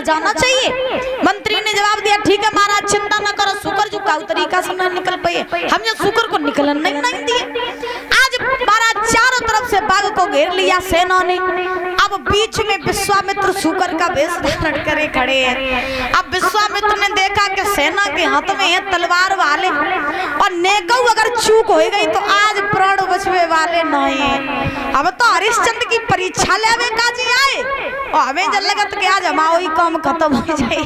जाना चाहिए। मंत्री ने जवाब दिया ठीक है महाराज चिंता न करो, शुक्र जो काउ तरीका से न निकल पाए, हमने शुक्र को निकलने नहीं दिए। आज महाराज चारों तरफ से बाघ को घेर लिया सेना ने। अब बीच में विश्वामित्र शुक्र का वेश धारण करे खड़े हैं। अब विश्वामित्र ने देखा कि सेना के हाथ में है तलवार वाले और नेकऊ अगर चूक हो गई तो आज प्राण बचने वाले नहीं। अब तो हरिश्चंद्र की परीक्षा लेवे काजी आए और हमें जल लगा कि आज हमारा ही काम खत्म हो जाए।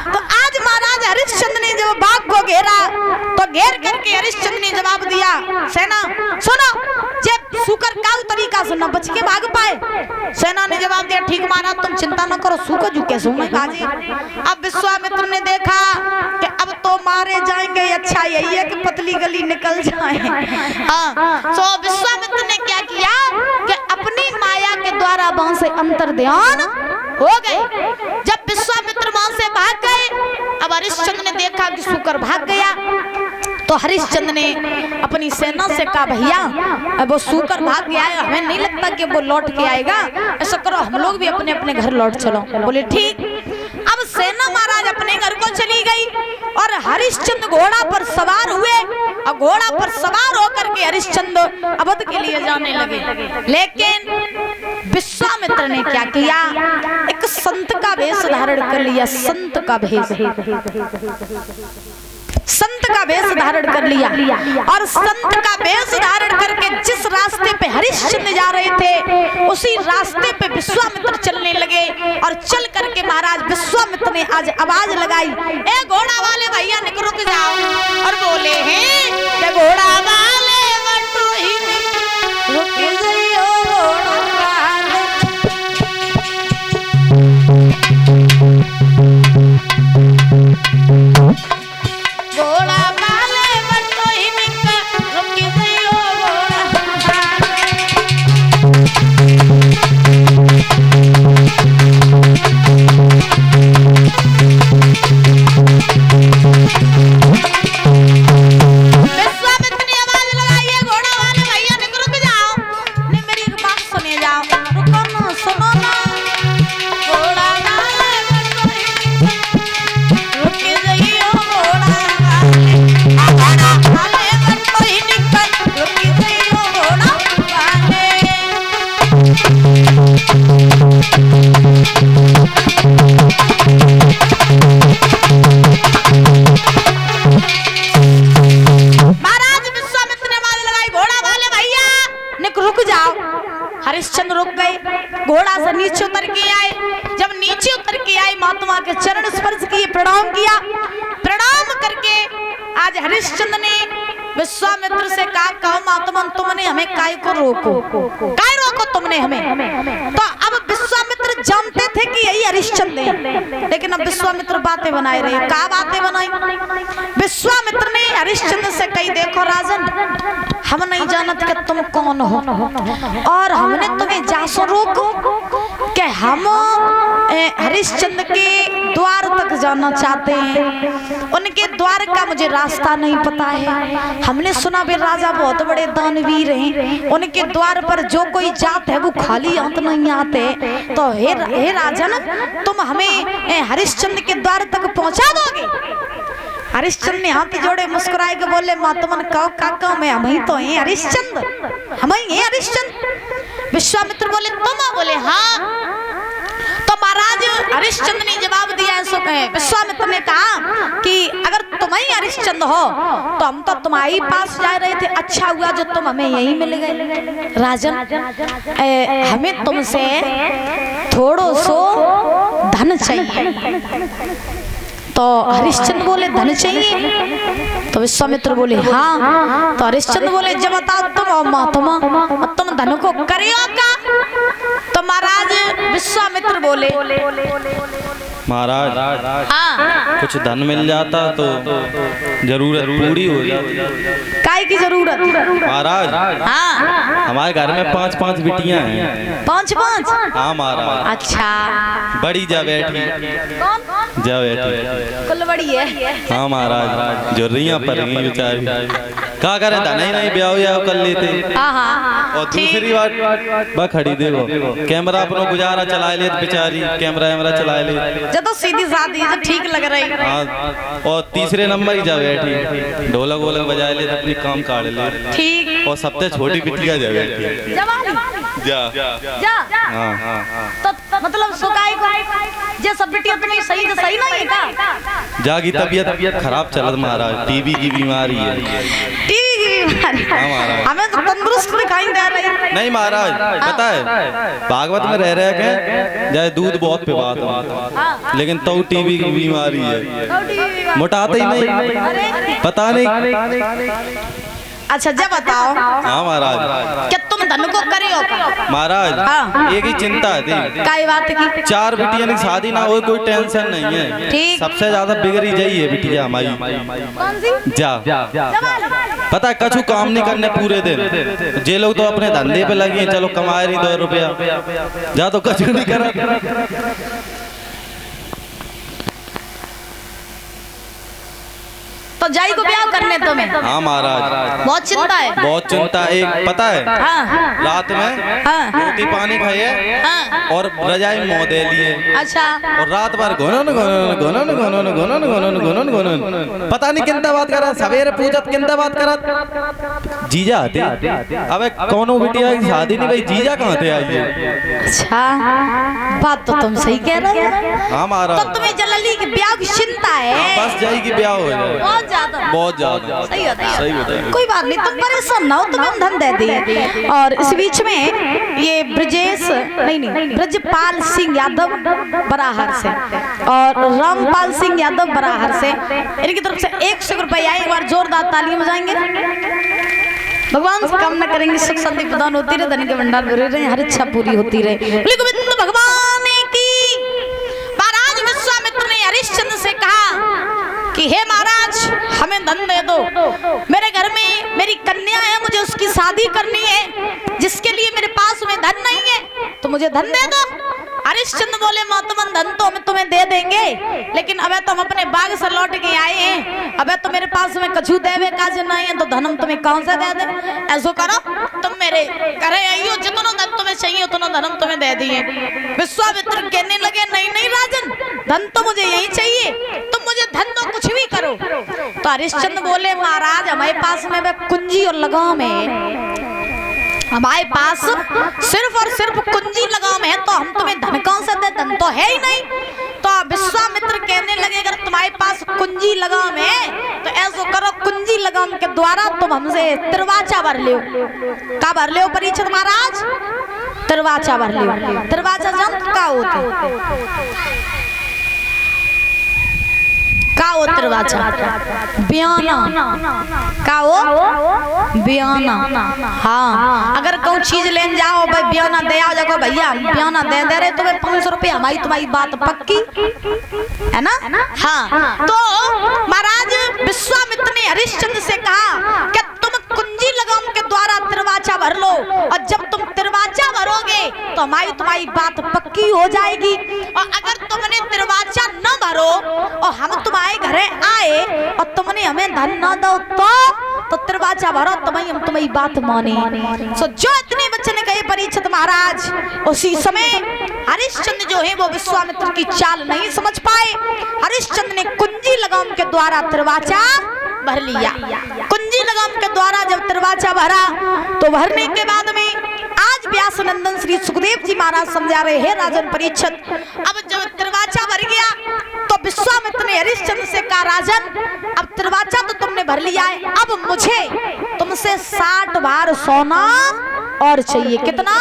तो आज महाराज हरिश्चंद्र ने जब बाघ को घेरा तो घेर करके हरिश्चंद्र ने जवाब दिया सेना सुनो, जब शुक्र काउ तरीका से न बच के भाग पाए। सेना ने जवाब दिया ठीक महाराज तुम चिंता न करो, शुक्र जो कैसे भागे। अब विश्वामित्र ने देखा कि अब तो मारे जाएंगे, अच्छा यही है कि पतली गली निकल जाए। तो विश्वामित्र ने क्या किया कि अपनी माया के द्वारा वहां से अंतर ध्यान हो गए। जब विश्वामित्र वहां से भाग गए, अब हरिश्चंद्र ने देखा कि शुक्र भाग गया तो हरिश्चंद्र ने अपनी सेना से कहा भैया अब वो शुक्र भाग गया है, हमें नहीं लगता कि वो लौट के आएगा, ऐसा करो हम लोग भी अपने अपने घर लौट चलो। बोले ठीक। अब सेना महाराज अपने घर को चली गई और हरिश्चंद्र घोड़ा पर सवार हुए और घोड़ा पर सवार होकर के हरिश्चंद्र अवध के लिए जाने लगे। लेकिन विश्वामित्र ने क्या किया, एक संत का वेश धारण कर लिया। संत का वेश धारण कर लिया और संत का वेश धारण करके जिस रास्ते पे हरिश्चंद्र जा रहे थे उसी रास्ते पे विश्वामित्र चलने लगे। और चल करके महाराज विश्वामित्र ने आज आवाज लगाई, ए घोड़ा वाले भैया रुक जाओ। और बोले हैं कि घोड़ा वाले रुक जाइयो, हरिश्चंद्र रुक गए, घोड़ा से नीचे उतर के आए। जब नीचे उतर के आए महात्मा के चरण स्पर्श किए, प्रणाम किया। प्रणाम करके आज हरिश्चंद्र ने विश्वामित्र से कहा महात्मा तुमने हमें काय को रोको, काय रोको तुमने हमें। तो अब विश्वामित्र जानते थे कि यही हरिश्चंद्र है, लेकिन अब विश्वामित्र बातें बनाए रहे। क्या बातें बनाई? विश्वामित्र ने हरिश्चंद्र से कही देखो राजन, हम नहीं जानत कि तुम कौन हो और हमने तुम्हें जासो रोको कि हम हरिश्चंद्र के द्वार तक जाना चाहते हैं। उनके द्वार का मुझे रास्ता नहीं पता है। हमने सुना वे राजा बहुत बड़े दानवीर हैं, उनके द्वार पर जो कोई जात है वो खाली हाथ नहीं आते। तो हे राजन तुम हमें हरिश्चंद्र के द्वार तक पहुंचा दोगे? हरिश्चंद्र ने हाथ जोड़े मुस्कुराए के बोले मातमन कहो काका मैं हम ही तो हैं हरिश्चंद्र, हम ही हैं हरिश्चंद्र। विश्वामित्र बोले तुम? बोले हाँ। तो महाराज हरिश्चंद्र ने जवाब दिया ऐसो कहे। विश्वामित्र ने कहा कि अगर तुम ही हरिश्चंद्र हो तो हम तो तुम्हारे पास जा रहे थे, अच्छा हुआ जो तुम हमें यही मिल गए। राजन हमें तुमसे थोड़ो सो धन चाहिए। तो हरिश्चंद्र बोले धन चाहिए? तो विश्वामित्र बोले हाँ। तो हरिश्चंद्र बोले जब बताओ तुम महात्मा तुम धन को करियो का? तो महाराज विश्वामित्र बोले महाराज हाँ कुछ धन मिल जाता तो जरूरत पूरी हो जाती। काय की जरूरत? महाराज हाँ हमारे घर में 5-5 बिटियां हैं। 5-5? हाँ महाराज। अच्छा बड़ी जा बैठी कौन? जा बैठी कुल बड़ी है। हाँ महाराज जुर्रियां पर गई बेचारी, क्या करे धन ही नहीं ब्याह या कर लेते। हाँ और दूसरी बात बा खड़ी देखो कैमरा अपनो गुजारा चला ले बेचारी, कैमरा वैमरा चला ले जब तो सीधी सादी जो ठीक लग रही। हाँ और तीसरे नंबर ही जा बैठी ढोलक वोलक बजा ले अपनी काम काट ले ठीक। और सबसे छोटी बिटिया जा बैठी जा तो मतलब सुकाई को जे सब बिटिया तो नहीं सही तो सही नहीं है का? जागी तबीयत खराब चलत महाराज, टीबी की बीमारी है। टीवी की बीमारी? हाँ महाराज। हमें तो तंदुरुस्त दिखाई दे रही। नहीं महाराज पता है भागवत में रह के जाए दूध बहुत पिबात हो, लेकिन तो टीबी की बीमारी है, मोटाते ही नहीं, पता नहीं। अच्छा जब बताओ। हाँ महाराज। क्या तुम धन को करे हो? महाराज हाँ। एक ही चिंता थी, काय बात की? 4 बिटिया की शादी ना हो कोई टेंशन नहीं है, ठीक। सबसे ज्यादा बिगड़ी जाई है बिटिया हमारी। कौन सी? जा पता है कछु काम नहीं करने पूरे दिन, जे लोग तो अपने धंधे पे लगे हैं, चलो कमाए रही 2 रुपया, जा तो कछु नहीं करा। तो जाई को ब्याह करने तुम्हें? हाँ महाराज बहुत चिंता है। बहुत चिंता। एक पता है हाँ रात में हाँ रोटी पानी खाइए हाँ और रजाई मुँह दे लिए, अच्छा और रात भर घोनन घोनन घोनन घोनन घोनन घोनन घोनन घोनन, पता नहीं किंता बात करा, सवेरे पूजत किंता बात करा, जीजा आते। अबे कौनो बिटिया की शादी नहीं भाई, जीजा कहाँ थे आई है? अच्छा बात तो तुम सही कह रहे हो। हाँ महाराज। तो तुम्हें जल्दी की ब्याह की चिंता है? बस जाएगी ब्याह हो जाए, बहुत ज्यादा। सही होता है। सही होता है। कोई बात नहीं तुम परेशान ना हो, तुम्हें धन दे दिए। और इस बीच में ये ब्रजेश नहीं ब्रजपाल सिंह यादव बराहर से और रामपाल सिंह यादव बराहर से, इनकी तरफ से 100 रुपये आए। एक बार जोरदार तालियां बजाएंगे। भगवान से कामना करेंगे सुख शांति प्रदान होती रहे, धन के भंडार भरे रहे, हर इच्छा पूरी होती रहे। गोविंद भगवान की। महाराज विश्वामित्र ने हरिश्चंद्र से कहा कि हे महाराज हमें धन दे दो, मेरे घर में मेरी कन्या है, मुझे उसकी शादी करनी है, जिसके लिए मेरे पास में धन नहीं है, तो मुझे धन दे दो। हरिश्चंद्र बोले महात्मन धन तो हम तुम्हें दे देंगे, लेकिन अबे तुम अपने बाग से लौट के आए हैं, अबे तो मेरे पास में कछु देवे काज नहीं है, तो धन हम तुम्हें कौन से दे दे? ऐसो करो तुम मेरे करे आइयो, जितना धन तुम्हें चाहिए उतना धन हम तुम्हें दे दिए। विश्वामित्र कहने लगे नहीं राजन, धन तो मुझे यही चाहिए, तुम मुझे धन दो, कुछ भी करो। तो हरिश्चंद्र बोले महाराज हमारे पास में वह कुंजी और लगाम है, हमारे पास सिर्फ और सिर्फ कुंजी लगाम है, तो हम तुम्हें धन कौन सा दे? धन तो है ही नहीं। तो विश्वामित्र कहने लगे अगर तुम्हारे पास कुंजी लगाम है तो ऐसा करो, कुंजी लगाम के द्वारा तुम हमसे तिरवाचा भर लो। का भर लो परीक्षित महाराज? तिरवाचा भर लो। तिरवाचा जानते का होता? का हो तिरवाचा? बयाना। का हो? बयाना। हाँ अगर कोई चीज लेने जाओ भाई बयाना दे आओ, जाओ भैया बयाना दे दे रहे तुम्हें 500 रुपये, हमारी तुम्हारी बात पक्की है ना? हाँ तो महाराज विश्वामित्र ने हरिश्चंद्र से कहा कि तुम कुंजी लगाम के द्वारा तिरवाचा भर लो, और जब तुम तिरवाचा भरोगे तो हमारी तुम्हारी बात पक्की हो जाएगी, और अगर तुमने तिरवाचा न भरो और हम तुम्हारे घरे आए और तुमने हमें धन न दो तो तिरवाचा भरो, तुम्हें हम तुम्हारी बात माने। सो जो इतने वचन कहे परीक्षित महाराज, उसी समय हरिश्चंद्र जो है वो विश्वामित्र की चाल नहीं समझ पाए। हरिश्चंद्र ने कुंजी लगाम के द्वारा तिरवाचा भर लिया। कुंजी लगाम के द्वारा जब तिरवाचा भरा तो भरने के बाद में आज व्यास नंदन श्री सुखदेव जी महाराज समझा रहे हैं राजन परीक्षित, अब जब तिरवाचा भर गया तो विश्वामित्र ने हरिश्चंद्र से कहा राजन अब तिरवाचा तो तुमने भर लिया है, अब मुझे तुमसे 60 भार सोना और चाहिए। कितना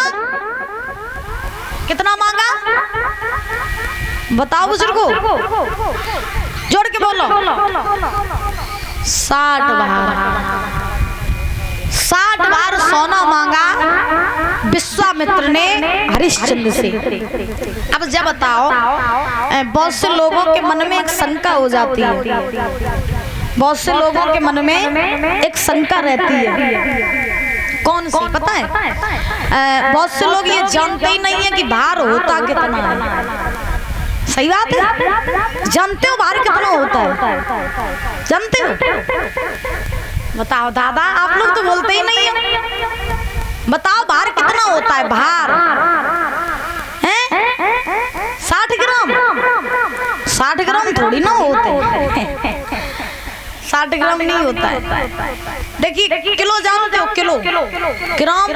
कितना मांगा बताओ बुजुर्गो, जोड़ के बोलो। 60 भार सोना मांगा। विश्वामित्र ने हरिश्चंद्र से। अब जब बताओ, बहुत से लोगों के मन में एक शंका हो जाती है, बहुत से लोगों के मन में एक शंका रहती है। कौन सी पता है? बहुत से लोग ये जानते ही नहीं है कि भार होता कितना है। सही बात है, जानते हो भार कितना होता है? जानते हो? बताओ दादा, आप लोग तो बोलते ही नहीं है। बताओ भार कितना होता है? भार हैं? 60 ग्राम? 60 ग्राम थोड़ी ना होते, 60 ग्राम नहीं होता है। देखिए किलो जानते हो? किलो ग्राम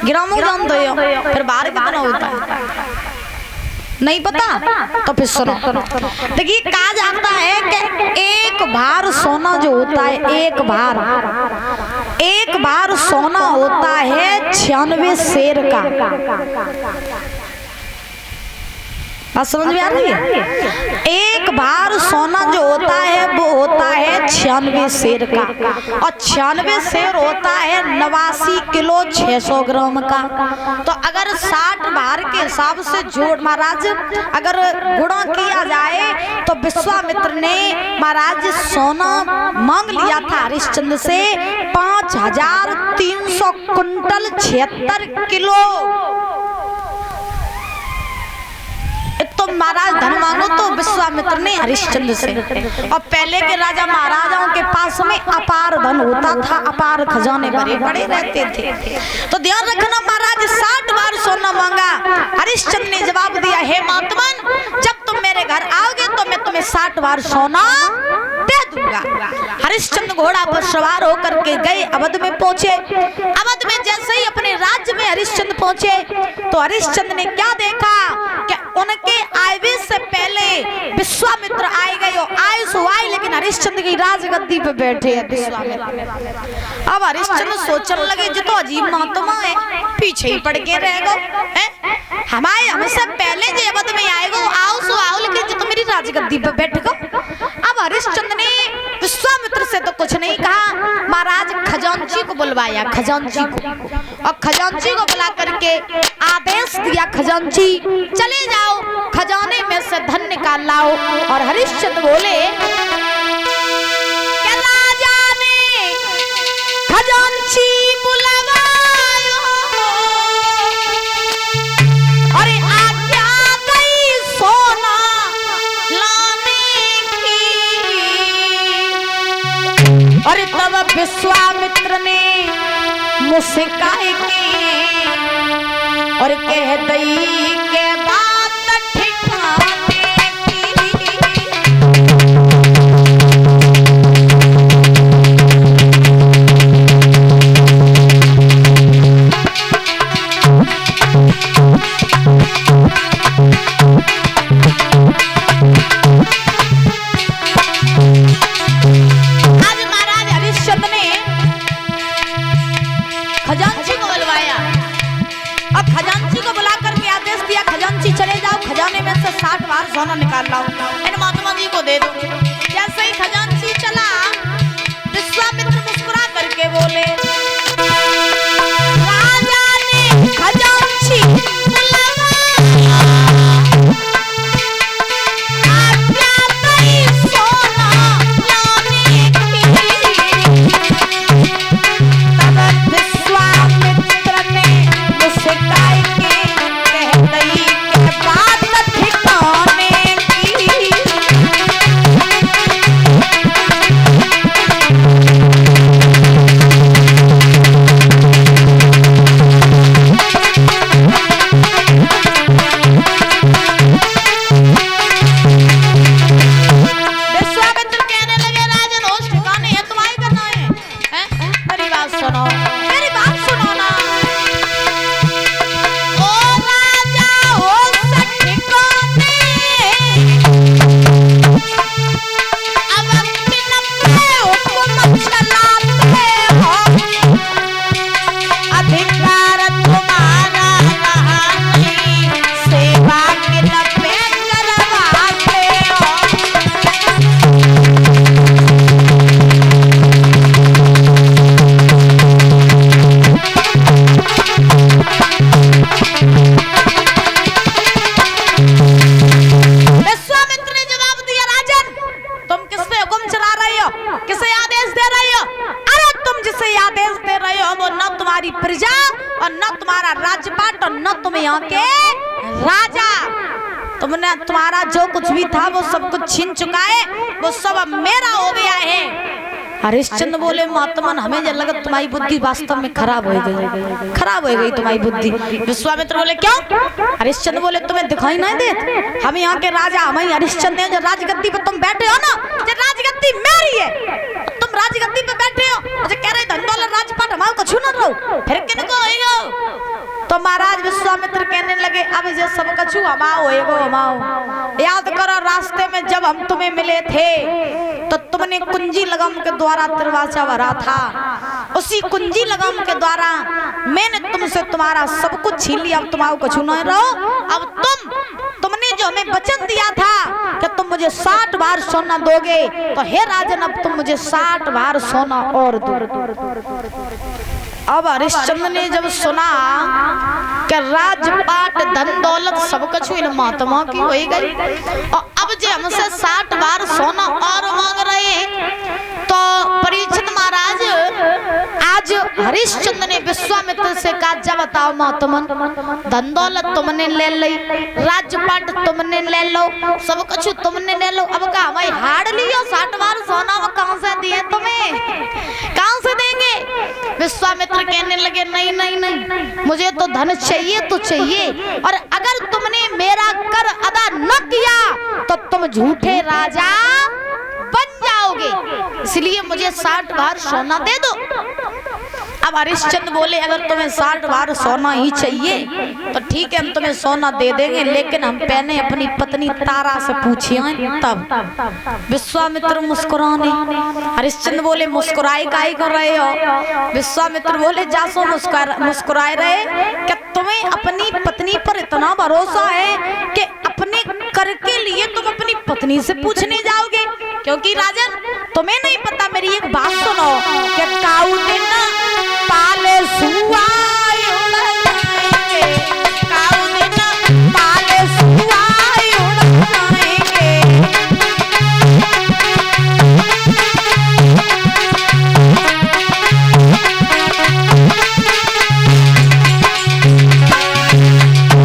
ग्रामों जानते हो? फिर भार कितना होता है? नहीं पता? तो फिर सुनो। देखिए कहा जाता है कि एक भार सोना जो होता है, एक भार सोना होता है 96 शेर का। बात समझ में आ रही है? एक भार सोना जो होता है वो होता है 96 शेर का, और 96 शेर होता है 89 किलो 600 ग्राम का। तो अगर 60 भार के हिसाब से जोड़ महाराज अगर गुणा किया जाए तो विश्वामित्र ने महाराज सोना मांग लिया था हरिश्चंद्र से 5300 कुंटल 76 किलो। तो महाराज धन मांगो तो विश्वामित्र ने हरिश्चंद्र से। और पहले के राजा महाराजाओं के पास में अपार धन होता था, अपार खजाने भरे पड़े रहते थे। तो ध्यान रखना, महाराज 60 बार सोना मांगा। हरिश्चंद्र ने जवाब दिया, हे महात्मन, जब तुम मेरे घर आओगे तो मैं तुम्हें 60 बार सोना दे दूंगा। हरिश्चंद्र घोड़ा पर सवार होकर के गए, अवध में पहुंचे। अवध में जैसे ही अपने राज्य में हरिश्चंद्र पहुंचे तो हरिश्चंद्र ने क्या देखा कि उनके आवे से पहले विश्वामित्र आए गए। आयुष हुआ लेकिन हरिश्चंद्र की राजगद्दी पे बैठे हैं विश्वामित्र। अब हरिश्चंद्र सोचने लगे, जो तो अजीब महात्मा है, पीछे ही पड़ के रह गए। हमारे हमसे पहले जो अवध में आए गो आओ सो आओ, लेकिन जो तो मेरी राजगद्दी पे बैठ गो। अब हरिश्चंद्र ने विश्वामित्र से तो कुछ नहीं कहा, महाराज खजांची को बुलवाया, खजांची को, और खजांची को बुला करके आदेश दिया, खजांची चले जाओ, खजाने में से धन निकाल लाओ। और हरिश्चंद्र बोले, क्या राजा ने खजांची बुलवायो, अरे आज्ञा गई सोना लाने की। अरे तब विश्वामित्र ने मुझसे कहे और कह दई के बात ठिकाने की। आज महाराज हरिश्चंद्र ने खजांची को बुलवाया। अब खजांची को बुला करके आदेश दिया, खजांची चले जाओ, खजाने में से 60 बार सोना निकाल लाओ, इन महात्मा जी को दे दो। जैसे ही खजांची चला, विश्वामित्र मुस्कुरा करके बोले, राजा ने खजांची बुलवाया, आज्ञा गई सोना लाने की। तब विश्वामित्र ने मुझसे कहा कह दई के बात ठिकाने की। तुम्हारी प्रजा और न तुम्हारा राजपाट और न तुम यहाँ के राजा। तुमने तुम्हारा जो कुछ भी था वो सब कुछ छीन चुका है, वो सब अब मेरा हो गया है। हरिश्चंद्र बोले महात्मन हमें जो लगा तुम्हारी बुद्धि वास्तव में खराब हो गई, खराब हो गई तुम्हारी बुद्धि। विश्वामित्र बोले क्यों? हरिश्चंद्र बोले तुम्हें दिखाई नहीं देते हम यहाँ के राजा, हम हरिश्चंद्र हैं, जो राजगद्दी पे तुम बैठे हो ना, जो राजगद्दी मेरी है, तुम राजगद्दी पे बैठे हो, मुझे कह रहे धन दौलत राजपाट हमारे को छू न रहो, फिर किनको होएगा? तो महाराज विश्वामित्र कहने लगे अब ये सब कछु हमाओ एगो हमाओ। याद करो रास्ते में जब हम तुम्हें मिले थे तो तुमने कुंजी लगम के द्वारा दरवाजा भरा था, उसी कुंजी लगम के द्वारा मैंने तुमसे तुम्हारा सब कुछ छीन लिया। अब तुम्हारा कछु नहीं रहो। अब तुमने जो हमें वचन दिया था कि तुम मुझे 60 बार सोना दोगे, तो हे राजन अब तुम मुझे 60 बार सोना और दो। अब हरिश्चंद्र ने जब सुना कि राजपाट धन दौलत सब कुछ इन महात्मा की हो गई और अब जो हमसे 60 बार सोना और मांग रहे हैं, तो परीक्षित महाराज आज हरिश्चंद्र ने विश्वामित्र से कहा जब बताओ महात्मन, धन दौलत तुमने ले ली, राजपाट तुमने ले लो, सब कुछ तुमने ले लो, अब कहा हमारी हाड़ लियो 60 बार सोना वो कहां से दिए तुम्हें, कहां से देंगे? विश्वामित्र कहने लगे नहीं नहीं नहीं, मुझे तो धन चाहिए तो चाहिए, और अगर तुमने मेरा कर अदा न किया तो तुम झूठे राजा बन जाओगे, इसलिए मुझे 60 बार सोना दे दो। अब हरिश्चंद्र बोले अगर तुम्हें 60 बार सोना ही चाहिए तो ठीक है हम तुम्हें सोना दे देंगे, लेकिन हम पहले अपनी पत्नी तारा से पूछिए तब। विश्वामित्र मुस्कुराने, हरिश्चंद्र बोले मुस्कुराए काहे कर रहे हो? विश्वामित्र बोले जासो मुस्कुराए रहे कि तुम्हें अपनी पत्नी पर इतना भरोसा है कि अपने कर के लिए तुम अपनी पत्नी से पूछने जाओगे? क्योंकि राजन तुम्हें नहीं पता, मेरी एक बात सुनो कि काऊ दिन पाले सुआई उड़ाएंगे, काऊ दिन पाले सुआई उड़ाएंगे।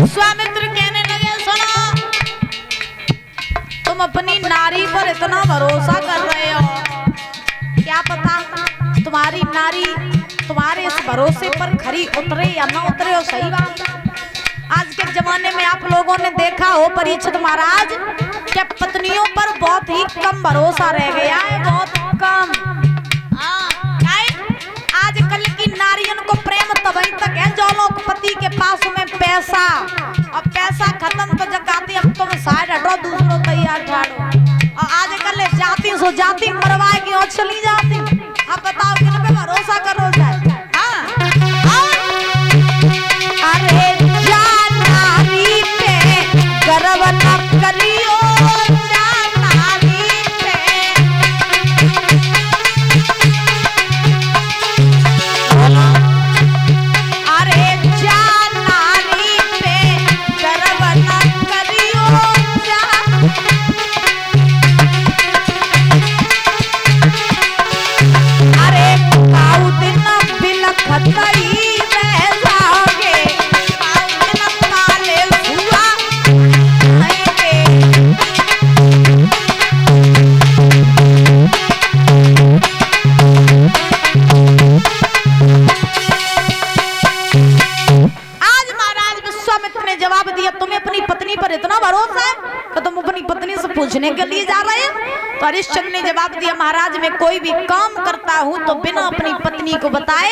स्वामित्र कहने लगे सुनो, तुम अपनी नारी पर इतना भरोसा कर रहे हो, क्या पता तुम्हारी नारी तुम्हारे इस भरोसे पर खरी उतरे या ना उतरे हो। सही बात, आज के जमाने में आप लोगों ने देखा हो परीक्षित महाराज कि पत्नियों पर बहुत ही कम भरोसा रह गया है, बहुत कम। आजकल की नारियों को प्रेम तभी तक है जो लोग पति के पास में पैसा, और पैसा खत्म तो जगाती अब तुम साइड हटो दूसरों तैयार ठाड़ो, और आजकल जाती सो जाती मरवाएगी और चली जाती। अब बताओ किन पे भरोसा करो जाए? अरे जा नारी पे गर्व न करियो, जा नारी पे। अरे जा नारी पे गर्व न करियो, जा। अरे काऊ दिन बिलखतई रह जाओगे, काऊ दिन पाले हुआ आएंगे। आज महाराज विश्वामित्र ने जवाब दिया तुम्हें अपनी पत्नी पर इतना भरोसा है कि तुम अपनी पत्नी से पूछने के लिए जा रहे हो? तो हरिश्चंद्र ने जवाब दिया महाराज मैं कोई भी काम करता हूँ तो बिना अपनी पत्नी को बताए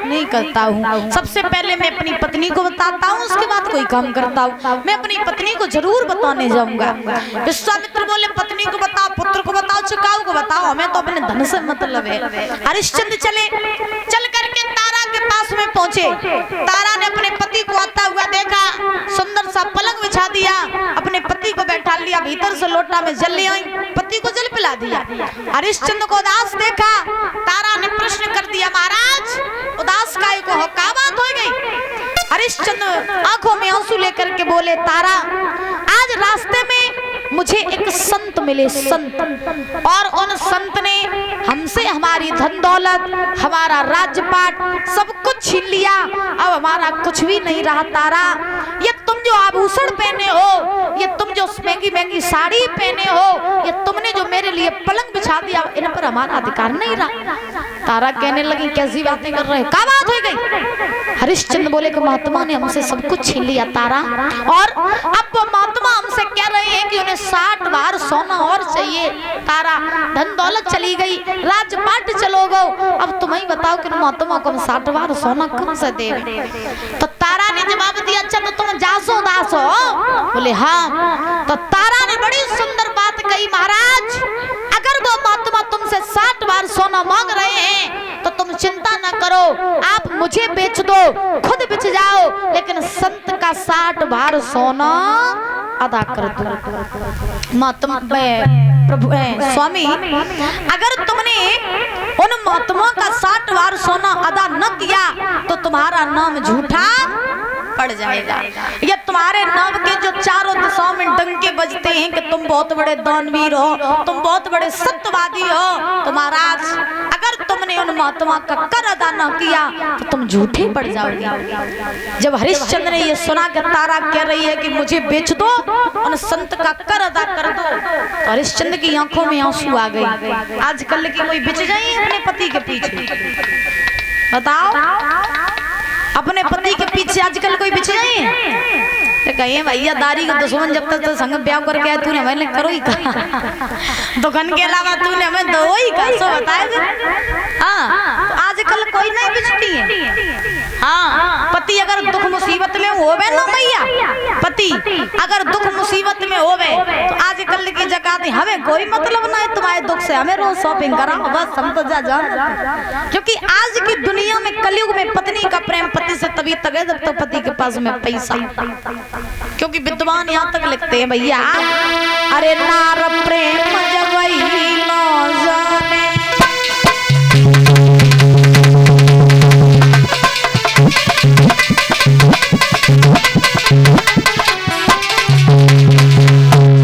नहीं करता हूँ। सबसे पहले मैं अपनी पत्नी को बताता हूँ, उसके बाद कोई काम करता हूँ। मैं अपनी पत्नी को जरूर बताने जाऊंगा। विश्वामित्र बोले पत्नी को बताओ, पुत्र को बताओ, चुकाऊ को बताओ, हमें तो अपने धन से मतलब है। हरिश्चंद्र चल करके तारा के पास में पहुंचे। तारा ने अपने पति को आता हुआ देखा, सुंदर सा पलंग बिछा दिया, अपने पति को बैठा लिया, भीतर से लोटा में जल ले आई, पति को जल पिला दिया। हरिश्चंद्र को उदास देखा, तारा ने प्रश्न कर दिया महाराज उदास काय को हो, क्या बात हो गई? हरिश्चंद्र आंखों में आंसू लेकर के बोले तारा आज रास्ते में मुझे एक संत मिले, संत, और उन संत ने हमसे हमारी धन दौलत, हमारा राज्यपाट सब कुछ छीन लिया। अब हमारा कुछ भी नहीं रहा तारा। ये तुम जो आभूषण पहने हो, ये तुम जो महंगी महंगी साड़ी पहने हो, ये तुमने जो मेरे लिए पलंग बिछा दिया, इन पर हमारा अधिकार नहीं रहा। तारा कहने लगी कैसी बातें कर रहे हो, क्या बात हो गई? हरिश्चंद्र बोले कि महात्मा ने हमसे सब कुछ छीन लिया तारा, और अब वो महात्मा हमसे कह रहे हैं कि उन्हें 60 बार सोना और चाहिए। तारा धन दौलत चली गई, राजपाट चलो गो, अब तुम ही बताओ कि महात्मा को हम 60 बार सोना कौन से दे? तो तारा ने जवाब दिया अच्छा तो तुम जासो दास हो? बोले हाँ। तो तारा ने बड़ी सुंदर बात कही, महाराज अगर वो महात्मा तुमसे 60 बार सोना मांग रहे हैं तो तुम चिंता न करो, आप मुझे बेच दो, खुद बेच जाओ, लेकिन संत का 60 बार सोना अदा कर दो। महात्मा प्रभु स्वामी अगर तुमने उन महात्माओं का 60 बार सोना अदा न किया तो तुम्हारा नाम झूठा पड़ जाएगा। ये तुम्हारे नाम के जो चारों दिशाओं में डंके बजते हैं कि तुम बहुत बड़े दानवीर हो, तुम बहुत बड़े सत्यवादी हो, तो महाराज अगर तुमने उन महात्मा का कर अदा न किया तो तुम झूठे पड़ जाओगे। जब हरिश्चंद्र ने ये सुना कि तारा कह रही है कि मुझे बेच दो, उन संत का कर अदा कर दो, तो हरिश्चंद्र की आंखों में आंसू आ गए। आजकल की कोई बिच जाए अपने पति के पीछे? बताओ, अपने पति के पीछे आजकल कोई बिछ जाए? तो कहिए भैया दारी का दुश्मन जब तक तो संग ब्याह करके आया, तूने हमें करो ही कहा, दुकान के अलावा तूने हमें दो ही कहा, सो बताए। हाँ, तो आजकल कोई नहीं बिछती है। हाँ, पति अगर दुख मुसीबत में होवे ना भैया, पति अगर दुख मुसीबत में होवे तो आजकल की जगह हमें कोई मतलब ना है तुम्हारे दुख से, हमें रोज शॉपिंग करा बस हम तो जा जान। क्योंकि आज की दुनिया में कलयुग में पत्नी का प्रेम पति से तभी तक है जब तक पति के पास में पैसा। क्योंकि विद्वान यहाँ तक लिखते हैं भैया, अरे नार प्रेम जब वही न जाने,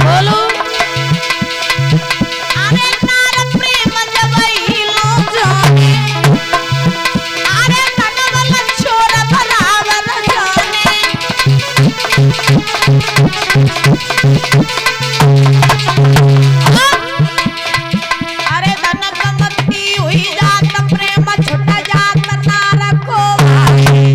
बोलो अरे नार प्रेम जब वही न जाने, अरे तन वाला छोरा बराबर जाने, अरे धन कमती हुई जात प्रेम छुटा जात ना रखो भाई,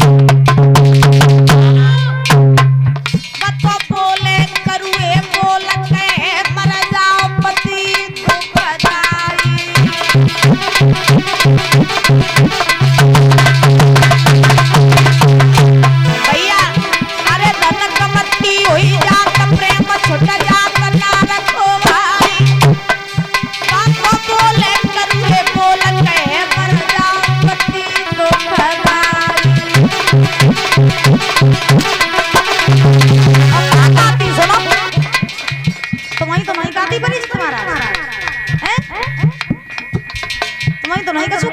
बतो बोले करुए बोल के मर जाओ पति दुखदाई। भैया अरे धन कमती हुई जात प्रेम छुटा जात ना रखो भाई, बतो बोले करुए बोल के मर जाओ पति दुखदाई। अब गाती सुनो, तुम्हारी गाती बनी तुम्हारा है, तुम्हारी तो नहीं कछु